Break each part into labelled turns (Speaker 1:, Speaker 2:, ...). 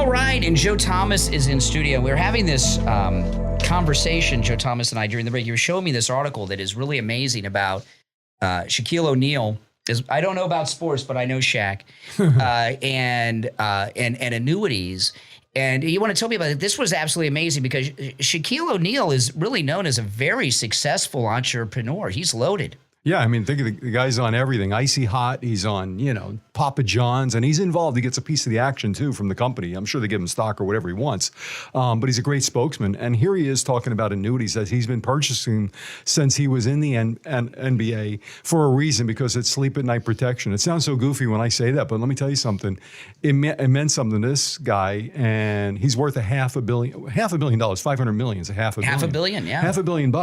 Speaker 1: All right, and Joe Thomas is in studio. We're having this conversation, Joe Thomas and I, during the break. You were showing me this article that is really amazing about Shaquille O'Neal. I don't know about sports, but I know Shaq, and annuities. And you want to tell me about it? This was absolutely amazing because Shaquille O'Neal is really known as a very successful entrepreneur. He's loaded.
Speaker 2: Yeah, I mean, think of the guy's on everything. Icy Hot, he's on, Papa John's, and he's involved. He gets a piece of the action, too, from the company. I'm sure they give him stock or whatever he wants. But he's a great spokesman. And here he is talking about annuities that he's been purchasing since he was in the NBA for a reason, because it's sleep at night protection. It sounds so goofy when I say that, but let me tell you something. It meant something to this guy, and he's worth $500 million. $500 million is $500 million.
Speaker 1: $500 million, yeah.
Speaker 2: $500 million.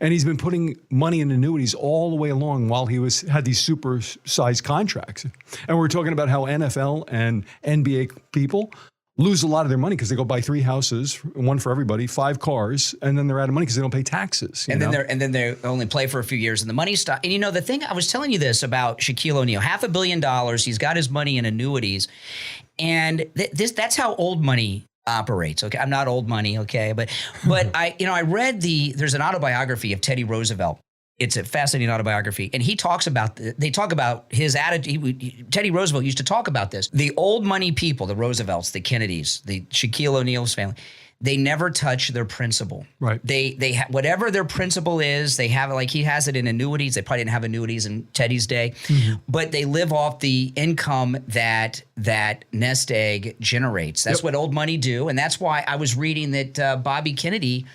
Speaker 2: And he's been putting money in annuities all the way along while he had these super sized contracts. And we're talking about how NFL and NBA people lose a lot of their money because they go buy 3 houses, one for everybody, 5 cars, and then they're out of money because they don't pay taxes.
Speaker 1: And then they only play for a few years and the money stops. And the thing, I was telling you this about Shaquille O'Neal, $500 million, he's got his money in annuities. And that's how old money operates. Okay. I'm not old money. Okay. But I read there's an autobiography of Teddy Roosevelt. It's a fascinating autobiography. And they talk about his attitude. Teddy Roosevelt used to talk about this. The old money people, the Roosevelts, the Kennedys, the Shaquille O'Neal's family, they never touch their principal.
Speaker 2: Right.
Speaker 1: They whatever their principal is, they have it, like he has it in annuities. They probably didn't have annuities in Teddy's day, but they live off the income that nest egg generates. That's what old money do. And that's why I was reading that Bobby Kennedy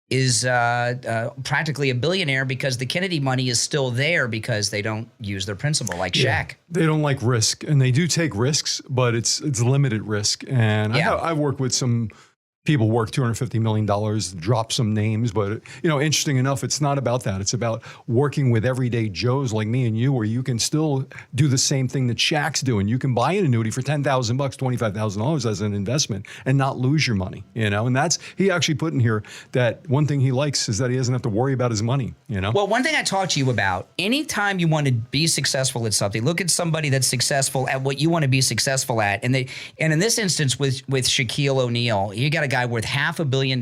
Speaker 1: is practically a billionaire because the Kennedy money is still there because they don't use their principal like Shaq.
Speaker 2: They don't like risk, and they do take risks, but it's limited risk. And I've worked with some people work $250 million, drop some names, but interesting enough, it's not about that. It's about working with everyday Joes like me and you, where you can still do the same thing that Shaq's doing. You can buy an annuity for $10,000, $25,000 as an investment and not lose your money, and that's, he actually put in here that one thing he likes is that he doesn't have to worry about his money, Well,
Speaker 1: one thing I talked to you about, anytime you want to be successful at something, look at somebody that's successful at what you want to be successful at. And in this instance with Shaquille O'Neal, you got a guy worth $500 million.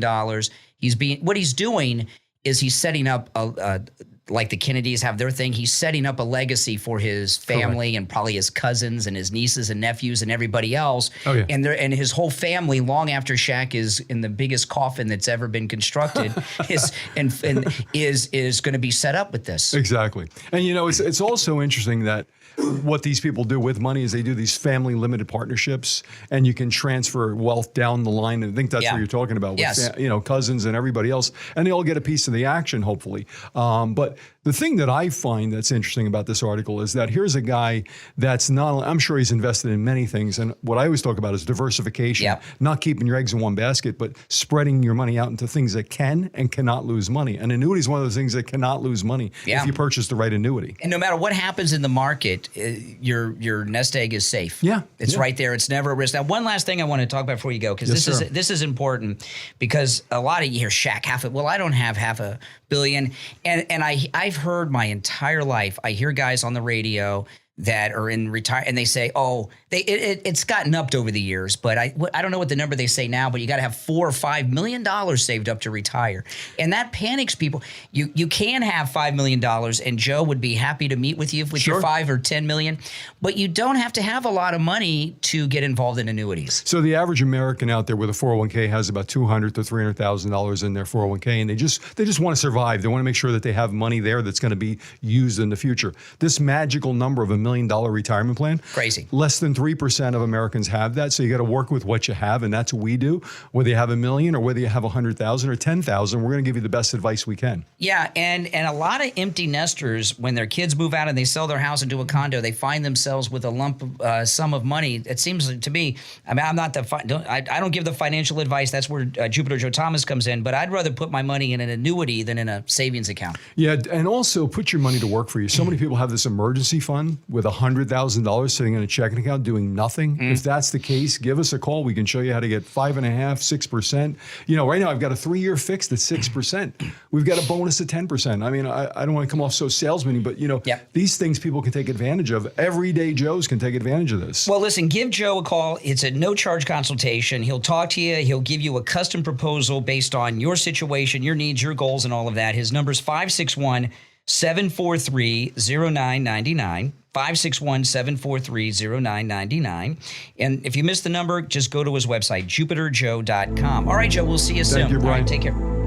Speaker 1: What he's doing is he's setting up like the Kennedys have their thing. He's setting up a legacy for his family and probably his cousins and his nieces and nephews and everybody else. Oh, yeah. And his whole family, long after Shaq is in the biggest coffin that's ever been constructed, is going to be set up with this.
Speaker 2: Exactly. And it's also interesting that what these people do with money is they do these family limited partnerships, and you can transfer wealth down the line. And I think that's what you're talking about with cousins and everybody else, and they all get a piece of the action, hopefully. But the thing that I find that's interesting about this article is that here's a guy that's not, I'm sure he's invested in many things. And what I always talk about is diversification, not keeping your eggs in one basket, but spreading your money out into things that can and cannot lose money. And annuity is one of those things that cannot lose money if you purchase the right annuity.
Speaker 1: And no matter what happens in the market, your nest egg is safe.
Speaker 2: Yeah.
Speaker 1: It's right there. It's never a risk. Now, one last thing I want to talk about before you go, because this is important, because a lot of you hear Shaq I don't have $500 million. And I've heard my entire life, I hear guys on the radio that are in retire, and they say, it's gotten upped over the years, but I don't know what the number they say now, but you got to have $4 or $5 million saved up to retire, and that panics people. You can have $5 million, and Joe would be happy to meet with you with your 5 or 10 million, but you don't have to have a lot of money to get involved in annuities.
Speaker 2: So the average American out there with a 401k has about $200,000 to $300,000 in their 401k, and they just want to survive. They want to make sure that they have money there that's going to be used in the future. This magical number of $1 million retirement plan.
Speaker 1: Crazy.
Speaker 2: Less than 3% of Americans have that. So you got to work with what you have. And that's what we do. Whether you have $1 million or whether you have 100,000 or 10,000, we're going to give you the best advice we can. Yeah.
Speaker 1: And a lot of empty nesters, when their kids move out and they sell their house and do a condo, they find themselves with a lump sum of money. It seems to me, I mean, I don't give the financial advice. That's where Jupiter Joe Thomas comes in. But I'd rather put my money in an annuity than in a savings account.
Speaker 2: Yeah. And also put your money to work for you. So many people have this emergency fund with $100,000 sitting in a checking account doing nothing? If that's the case, give us a call. We can show you how to get 5.5%, 6%. You know, right now I've got a 3-year fixed at 6%. We've got a bonus at 10%. I mean, I don't want to come off so salesman, but you know, these things people can take advantage of. Everyday Joes can take advantage of this.
Speaker 1: Well, listen, give Joe a call. It's a no-charge consultation. He'll talk to you. He'll give you a custom proposal based on your situation, your needs, your goals, and all of that. His number's 561-743-0999. 561-743-0999. And if you missed the number, just go to his website, jupiterjoe.com. All right, Joe, we'll see you soon.
Speaker 2: Thank you, Brian.
Speaker 1: All right, take care.